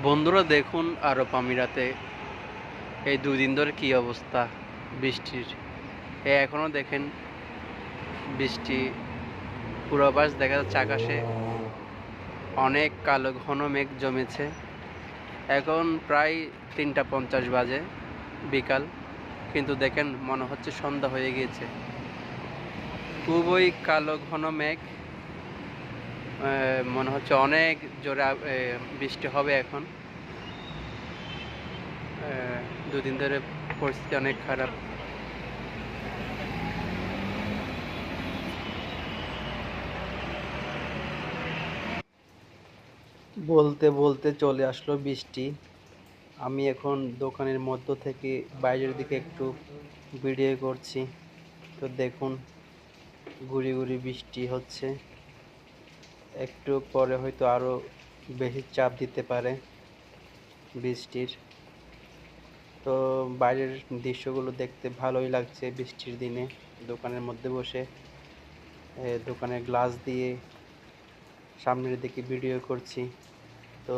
বন্ধুরা দেখুন আরব আমিরাতে এই 2 দিন ধরে কি অবস্থা বৃষ্টির। এখনো দেখেন বৃষ্টি, পূর্বাভাস দেখা যাচ্ছে আকাশে অনেক কালো ঘন মেঘ জমেছে। এখন প্রায় 3:50 বাজে বিকাল, কিন্তু দেখেন মনে হচ্ছে সন্ধ্যা হয়ে গিয়েছে। খুবই কালো ঘন মেঘ, মনে হচ্ছে অনেক জোরে বৃষ্টি হবে এখন। 2 দিন ধরে পরিস্থিতি অনেক খারাপ। বলতে বলতে চলে আসলো বৃষ্টি। আমি এখন দোকানের মধ্য থেকে বাইরের দিকে একটু ভিডিও করছি। তো দেখুন গুড়ি গুড়ি বৃষ্টি হচ্ছে। একটু পরে হয়তো আরো বেশি চাপ দিতে পারে বৃষ্টির। তো বাইরের দৃশ্যগুলো দেখতে ভালোই লাগছে বৃষ্টির দিনে। দোকানের মধ্যে বসে দোকানের গ্লাস দিয়ে সামনের দিকে ভিডিও করছি। তো